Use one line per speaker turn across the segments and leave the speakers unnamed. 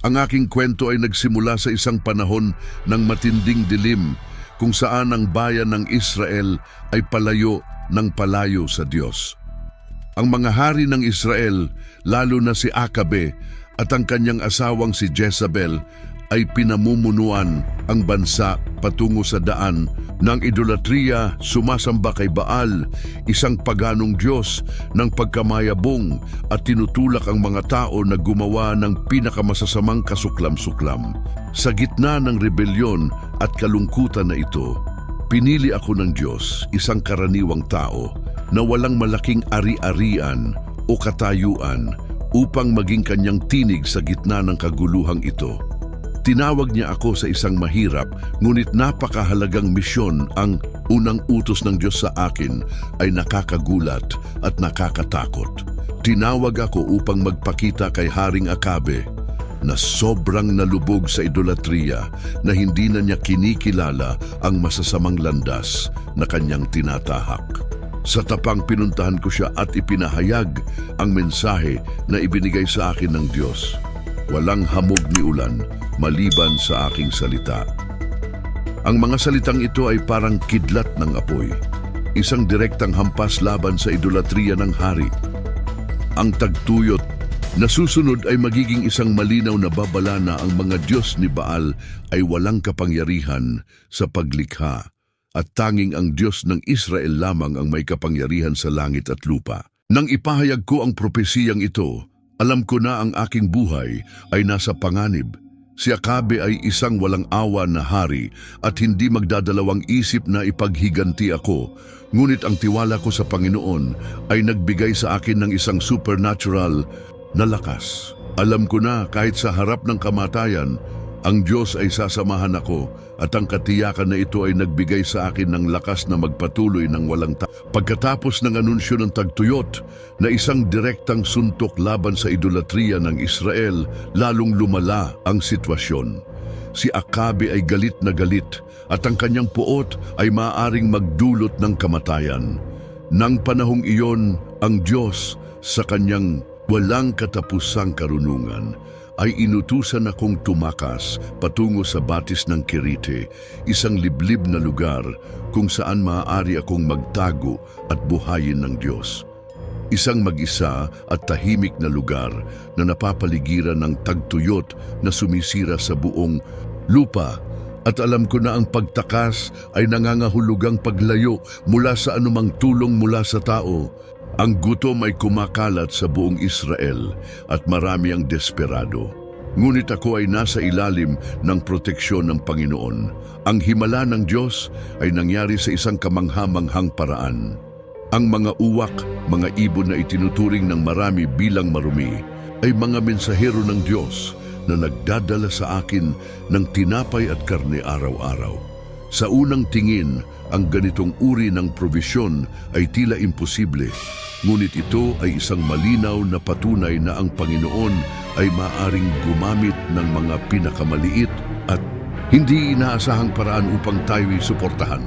Ang aking kwento ay nagsimula sa isang panahon ng matinding dilim kung saan ang bayan ng Israel ay palayo ng palayo sa Diyos. Ang mga hari ng Israel, lalo na si Akabe at ang kanyang asawang si Jezabel, ay pinamumunuan ang bansa patungo sa daan ng idolatriya, sumasamba kay Baal, isang paganong Diyos ng pagkamayabong, at tinutulak ang mga tao na gumawa ng pinakamasasamang kasuklam-suklam. Sa gitna ng rebelyon at kalungkutan na ito, pinili ako ng Diyos, isang karaniwang tao na walang malaking ari-arian o katayuan, upang maging kanyang tinig sa gitna ng kaguluhang ito. Tinawag niya ako sa isang mahirap ngunit napakahalagang misyon. Ang unang utos ng Diyos sa akin ay nakakagulat at nakakatakot. Tinawag ako upang magpakita kay Haring Akabe na sobrang nalubog sa idolatriya na hindi na niya kinikilala ang masasamang landas na kanyang tinatahak. Sa tapang pinuntahan ko siya at ipinahayag ang mensahe na ibinigay sa akin ng Diyos. Walang hamog ni ulan maliban sa aking salita. Ang mga salitang ito ay parang kidlat ng apoy, isang direktang hampas laban sa idolatriya ng hari. Ang tagtuyot na susunod ay magiging isang malinaw na babala na ang mga Diyos ni Baal ay walang kapangyarihan sa paglikha, at tanging ang Diyos ng Israel lamang ang may kapangyarihan sa langit at lupa. Nang ipahayag ko ang propesiyang ito, alam ko na ang aking buhay ay nasa panganib. Si Akabe ay isang walang awa na hari at hindi magdadalawang isip na ipaghiganti ako. Ngunit ang tiwala ko sa Panginoon ay nagbigay sa akin ng isang supernatural na lakas. Alam ko na kahit sa harap ng kamatayan, ang Diyos ay sasamahan ako, at ang katiyakan na ito ay nagbigay sa akin ng lakas na magpatuloy ng walang Pagkatapos ng anunsyo ng tagtuyot na isang direktang suntok laban sa idolatriya ng Israel, lalong lumala ang sitwasyon. Si Akabe ay galit na galit at ang kanyang puot ay maaaring magdulot ng kamatayan. Nang panahong iyon, ang Diyos sa kanyang walang katapusang karunungan ay inutusan akong tumakas patungo sa batis ng Kerite, isang liblib na lugar kung saan maaari akong magtago at buhayin ng Diyos. Isang mag-isa at tahimik na lugar na napapaligiran ng tagtuyot na sumisira sa buong lupa. At alam ko na ang pagtakas ay nangangahulugang paglayo mula sa anumang tulong mula sa tao. Ang gutom ay kumakalat sa buong Israel at marami ang desperado. Ngunit ako ay nasa ilalim ng proteksyon ng Panginoon. Ang himala ng Diyos ay nangyari sa isang kamangha-manghang paraan. Ang mga uwak, mga ibon na itinuturing ng marami bilang marumi, ay mga mensahero ng Diyos na nagdadala sa akin ng tinapay at karne araw-araw. Sa unang tingin, ang ganitong uri ng probisyon ay tila imposible. Ngunit ito ay isang malinaw na patunay na ang Panginoon ay maaring gumamit ng mga pinakamaliit at hindi inaasahang paraan upang tayo'y suportahan.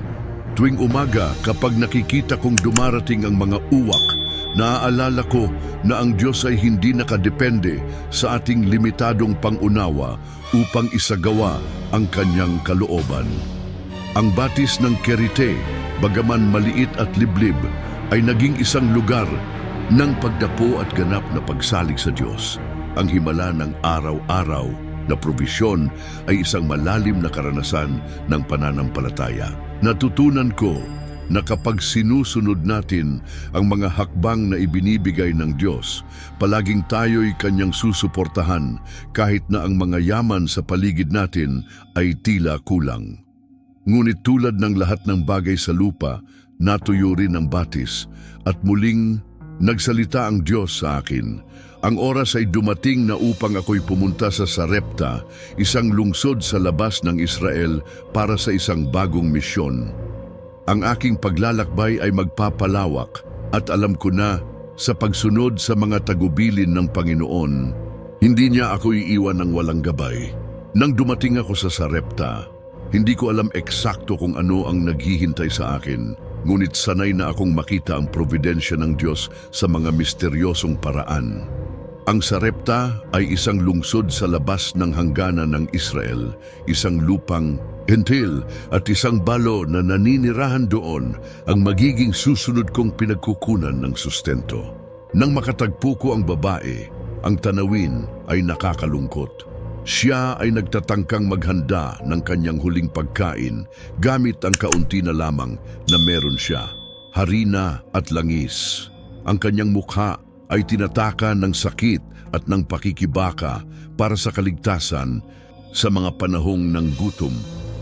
Tuwing umaga, kapag nakikita kong dumarating ang mga uwak, naaalala ko na ang Diyos ay hindi nakadepende sa ating limitadong pangunawa upang isagawa ang kanyang kalooban. Ang batis ng Kerite, bagaman maliit at liblib, ay naging isang lugar ng pagdapo at ganap na pagsalig sa Diyos. Ang himala ng araw-araw na probisyon ay isang malalim na karanasan ng pananampalataya. Natutunan ko na kapag sinusunod natin ang mga hakbang na ibinibigay ng Diyos, palaging tayo'y kanyang susuportahan kahit na ang mga yaman sa paligid natin ay tila kulang. Ngunit tulad ng lahat ng bagay sa lupa, natuyo rin ang batis at muling nagsalita ang Diyos sa akin. Ang oras ay dumating na upang ako'y pumunta sa Sarepta, isang lungsod sa labas ng Israel para sa isang bagong misyon. Ang aking paglalakbay ay magpapalawak at alam ko na sa pagsunod sa mga tagubilin ng Panginoon, hindi niya ako iiwan ng walang gabay. Nang dumating ako sa Sarepta, hindi ko alam eksakto kung ano ang naghihintay sa akin, ngunit sanay na akong makita ang providensya ng Diyos sa mga misteryosong paraan. Ang Sarepta ay isang lungsod sa labas ng hangganan ng Israel, isang lupang hentil at isang balo na naninirahan doon ang magiging susunod kong pinagkukunan ng sustento. Nang makatagpo ko ang babae, ang tanawin ay nakakalungkot. Siya ay nagtatangkang maghanda ng kanyang huling pagkain gamit ang kaunti na lamang na meron siya, harina at langis. Ang kanyang mukha ay tinataka ng sakit at ng pakikibaka para sa kaligtasan sa mga panahong ng gutom.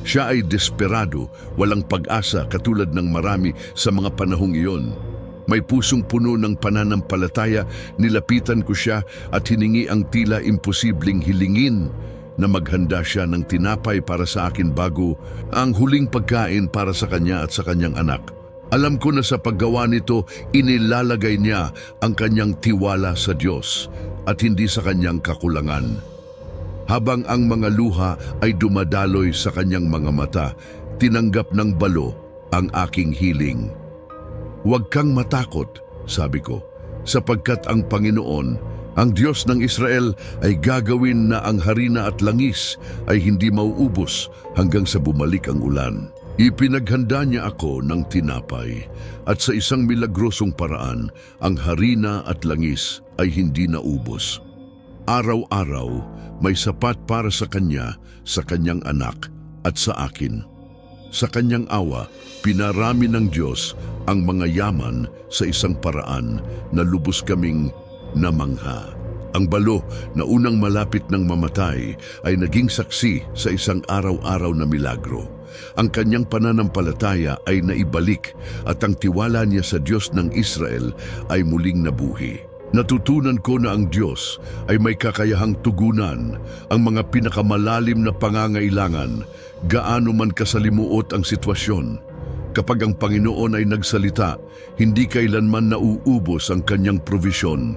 Siya ay desperado, walang pag-asa katulad ng marami sa mga panahong iyon. May pusong puno ng pananampalataya, nilapitan ko siya at hiningi ang tila imposibleng hilingin na maghanda siya ng tinapay para sa akin bago ang huling pagkain para sa kanya at sa kanyang anak. Alam ko na sa paggawa nito, inilalagay niya ang kanyang tiwala sa Diyos at hindi sa kanyang kakulangan. Habang ang mga luha ay dumadaloy sa kanyang mga mata, tinanggap ng balo ang aking hiling. "Huwag kang matakot," sabi ko, "sapagkat ang Panginoon, ang Diyos ng Israel, ay gagawin na ang harina at langis ay hindi mauubos hanggang sa bumalik ang ulan." Ipinaghanda niya ako ng tinapay at sa isang milagrosong paraan, ang harina at langis ay hindi naubos. Araw-araw, may sapat para sa kanya, sa kanyang anak at sa akin. Sa kanyang awa, pinarami ng Diyos ang mga yaman sa isang paraan na lubos kaming namangha. Ang balo na unang malapit ng mamatay ay naging saksi sa isang araw-araw na milagro. Ang kanyang pananampalataya ay naibalik at ang tiwala niya sa Diyos ng Israel ay muling nabuhi. Natutunan ko na ang Diyos ay may kakayahang tugunan ang mga pinakamalalim na pangangailangan, gaano man kasalimuot ang sitwasyon. Kapag ang Panginoon ay nagsalita, hindi kailanman nauubos ang kanyang provisyon.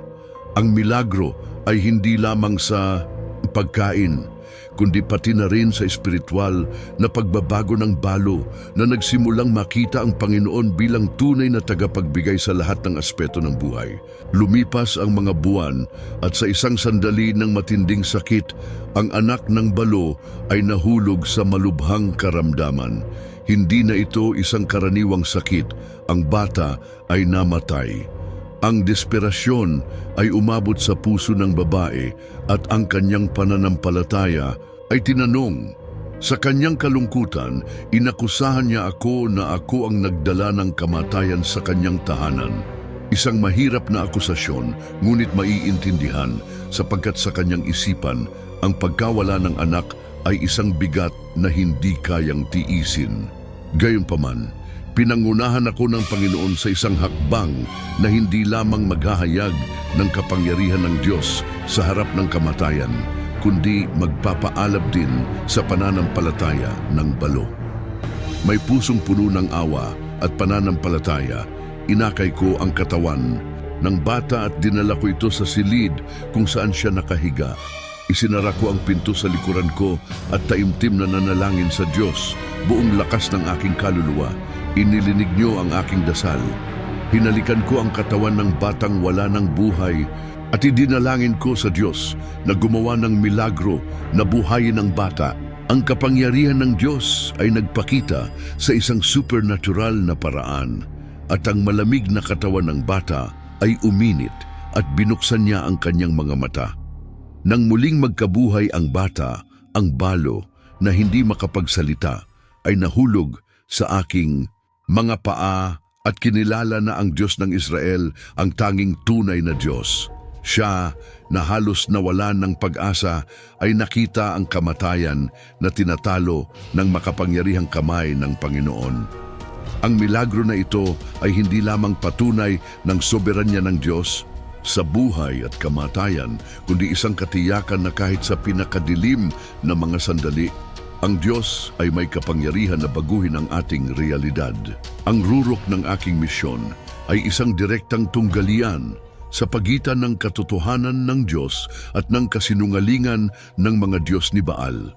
Ang milagro ay hindi lamang sa pagkain, kundi pati na rin sa espiritual na pagbabago ng balo na nagsimulang makita ang Panginoon bilang tunay na tagapagbigay sa lahat ng aspeto ng buhay. Lumipas ang mga buwan at sa isang sandali ng matinding sakit, ang anak ng balo ay nahulog sa malubhang karamdaman. Hindi na ito isang karaniwang sakit, ang bata ay namatay. Ang desperasyon ay umabot sa puso ng babae at ang kanyang pananampalataya ay tinanong. Sa kanyang kalungkutan, inakusahan niya ako na ako ang nagdala ng kamatayan sa kanyang tahanan. Isang mahirap na akusasyon, ngunit maiintindihan sapagkat sa kanyang isipan, ang pagkawala ng anak ay isang bigat na hindi kayang tiisin. Gayunpaman, pinangunahan ako ng Panginoon sa isang hakbang na hindi lamang maghahayag ng kapangyarihan ng Diyos sa harap ng kamatayan, kundi magpapaalab din sa pananampalataya ng balo. May pusong puno ng awa at pananampalataya, inakay ko ang katawan ng bata at dinala ko ito sa silid kung saan siya nakahiga. Isinara ko ang pinto sa likuran ko at taimtim na nanalangin sa Diyos, buong lakas ng aking kaluluwa. Inilinig niyo ang aking dasal. Hinalikan ko ang katawan ng batang wala ng buhay at idinalangin ko sa Diyos na gumawa ng milagro na buhayin ang bata. Ang kapangyarihan ng Diyos ay nagpakita sa isang supernatural na paraan at ang malamig na katawan ng bata ay uminit at binuksan niya ang kanyang mga mata. Nang muling magkabuhay ang bata, ang balo na hindi makapagsalita ay nahulog sa aking mga paa at kinilala na ang Diyos ng Israel ang tanging tunay na Diyos. Siya na halos nawalan ng pag-asa ay nakita ang kamatayan na tinatalo ng makapangyarihang kamay ng Panginoon. Ang milagro na ito ay hindi lamang patunay ng soberanya ng Diyos sa buhay at kamatayan, kundi isang katiyakan na kahit sa pinakadilim na mga sandali, ang Diyos ay may kapangyarihan na baguhin ang ating realidad. Ang rurok ng aking misyon ay isang direktang tunggalian sa pagitan ng katotohanan ng Diyos at ng kasinungalingan ng mga Diyos ni Baal.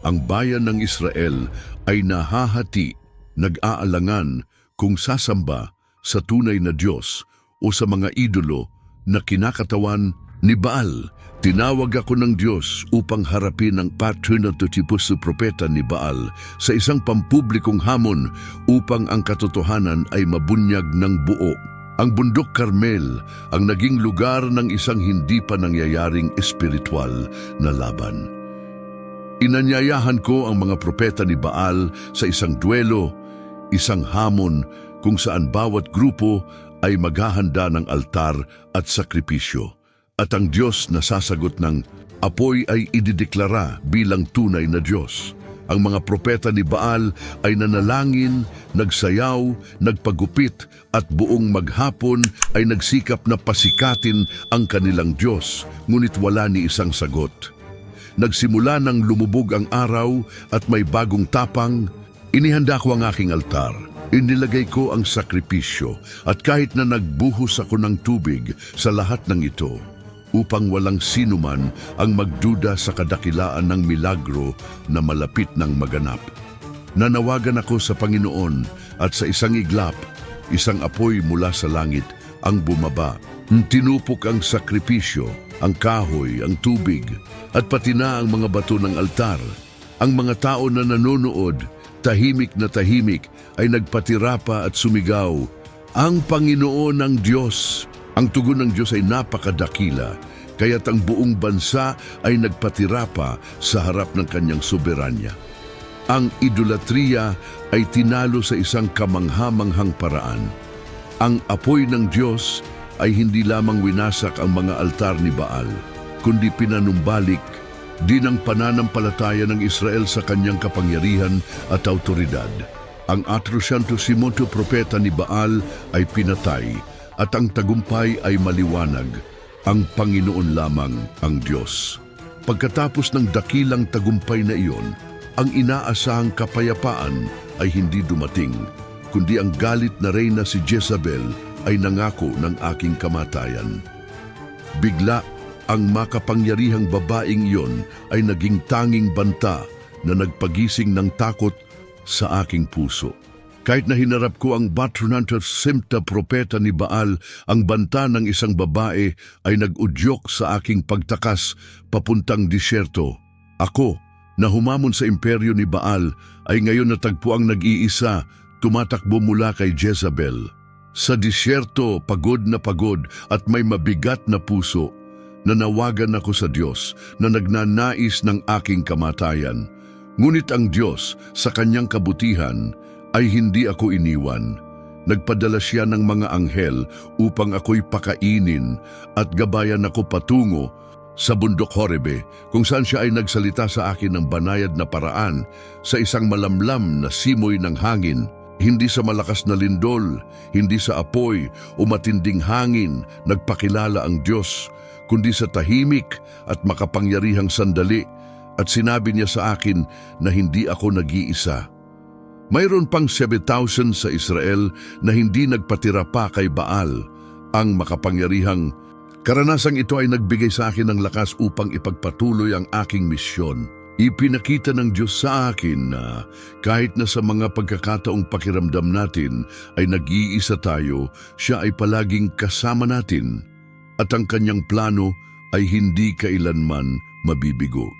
Ang bayan ng Israel ay nahahati, nag-aalangan kung sasamba sa tunay na Diyos o sa mga idolo na kinakatawan ni Baal. Tinawag ako ng Diyos upang harapin ang paternototipos na propeta ni Baal sa isang pampublikong hamon upang ang katotohanan ay mabunyag ng buo. Ang bundok Carmel ang naging lugar ng isang hindi pa nangyayaring espiritual na laban. Inanyayahan ko ang mga propeta ni Baal sa isang duelo, isang hamon kung saan bawat grupo ay maghahanda ng altar at sakripisyo. At ang Diyos na sasagot ng apoy ay idideklara bilang tunay na Diyos. Ang mga propeta ni Baal ay nanalangin, nagsayaw, nagpagupit at buong maghapon ay nagsikap na pasikatin ang kanilang Diyos, ngunit wala ni isang sagot. Nagsimula nang lumubog ang araw at may bagong tapang, inihanda ko ang aking altar. Inilagay ko ang sakripisyo at kahit na nagbuhos ako ng tubig sa lahat ng ito, upang walang sinuman ang magduda sa kadakilaan ng milagro na malapit ng maganap. Nanawagan ako sa Panginoon at sa isang iglap, isang apoy mula sa langit ang bumaba. Tinupok ang sakripisyo, ang kahoy, ang tubig, at pati na ang mga bato ng altar. Ang mga tao na nanonood, tahimik na tahimik, ay nagpatira pa at sumigaw, "Ang Panginoon ang Diyos!" Ang tugon ng Diyos ay napakadakila, kaya't ang buong bansa ay nagpatira pa sa harap ng kanyang soberanya. Ang idolatriya ay tinalo sa isang kamanghamanghang paraan. Ang apoy ng Diyos ay hindi lamang winasak ang mga altar ni Baal, kundi pinanumbalik din ang pananampalataya ng Israel sa kanyang kapangyarihan at autoridad. Ang 450 propeta ni Baal ay pinatay, at ang tagumpay ay maliwanag, ang Panginoon lamang ang Diyos. Pagkatapos ng dakilang tagumpay na iyon, ang inaasahang kapayapaan ay hindi dumating, kundi ang galit na reyna si Jezabel ay nangako ng aking kamatayan. Bigla, ang makapangyarihang babaeng iyon ay naging tanging banta na nagpagising ng takot sa aking puso. Kahit na hinarap ko ang 450 propeta ni Baal, ang banta ng isang babae ay nag-udyok sa aking pagtakas papuntang disyerto. Ako, na humamon sa imperyo ni Baal, ay ngayon natagpuang nag-iisa, tumatakbo mula kay Jezabel. Sa disyerto, pagod at may mabigat na puso, nanawagan ako sa Diyos na nagnanais ng aking kamatayan. Ngunit ang Diyos, sa kanyang kabutihan, ay hindi ako iniwan. Nagpadala siya ng mga anghel upang ako'y pakainin at gabayan ako patungo sa bundok Horebe, kung saan siya ay nagsalita sa akin ng banayad na paraan sa isang malamlam na simoy ng hangin. Hindi sa malakas na lindol, hindi sa apoy o matinding hangin nagpakilala ang Diyos, kundi sa tahimik at makapangyarihang sandali, at sinabi niya sa akin na hindi ako nag-iisa. Mayroon pang 7,000 sa Israel na hindi nagpatira pa kay Baal. Ang makapangyarihang karanasang ito ay nagbigay sa akin ng lakas upang ipagpatuloy ang aking misyon. Ipinakita ng Diyos sa akin na kahit na sa mga pagkakataong pakiramdam natin ay nag-iisa tayo, siya ay palaging kasama natin at ang kanyang plano ay hindi kailanman mabibigo.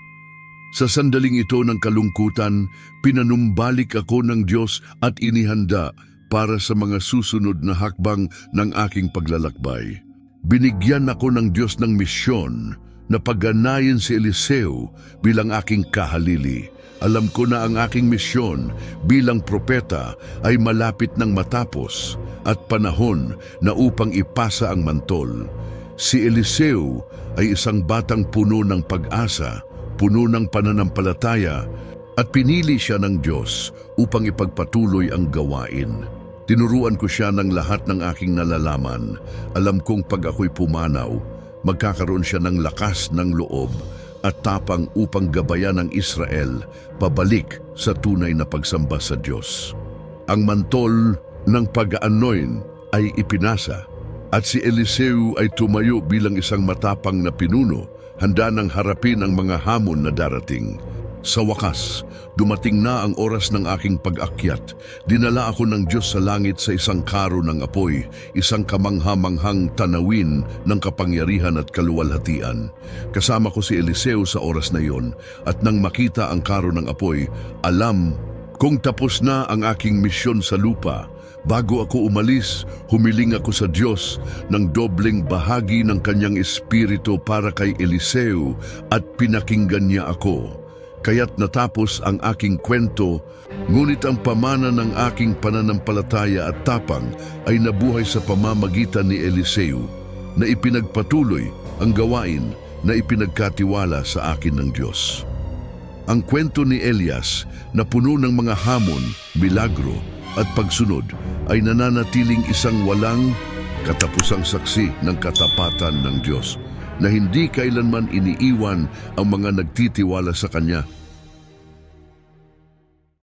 Sa sandaling ito ng kalungkutan, pinanumbalik ako ng Diyos at inihanda para sa mga susunod na hakbang ng aking paglalakbay. Binigyan ako ng Diyos ng misyon na pagganayin si Eliseo bilang aking kahalili. Alam ko na ang aking misyon bilang propeta ay malapit ng matapos at panahon na upang ipasa ang mantol. Si Eliseo ay isang batang puno ng pag-asa, puno ng pananampalataya, at pinili siya ng Diyos upang ipagpatuloy ang gawain. Tinuruan ko siya ng lahat ng aking nalalaman. Alam kong pag ako'y pumanaw, magkakaroon siya ng lakas ng loob at tapang upang gabayan ng Israel pabalik sa tunay na pagsamba sa Diyos. Ang mantol ng pag-anoint ay ipinasa at si Eliseo ay tumayo bilang isang matapang na pinuno, handa ng harapin ang mga hamon na darating. Sa wakas, dumating na ang oras ng aking pag-akyat. Dinala ako ng Diyos sa langit sa isang karo ng apoy, isang kamangha-manghang tanawin ng kapangyarihan at kaluwalhatian. Kasama ko si Eliseo sa oras na iyon, at nang makita ang karo ng apoy, alam kung tapos na ang aking misyon sa lupa. Bago ako umalis, humiling ako sa Diyos ng dobleng bahagi ng kanyang espiritu para kay Eliseo at pinakinggan niya ako. Kaya't natapos ang aking kwento, ngunit ang pamana ng aking pananampalataya at tapang ay nabuhay sa pamamagitan ni Eliseo, na ipinagpatuloy ang gawain na ipinagkatiwala sa akin ng Diyos. Ang kwento ni Elias na puno ng mga hamon, milagro at pagsunod ay nananatiling isang walang katapusang saksi ng katapatan ng Diyos, na hindi kailanman iniiwan ang mga nagtitiwala sa Kanya.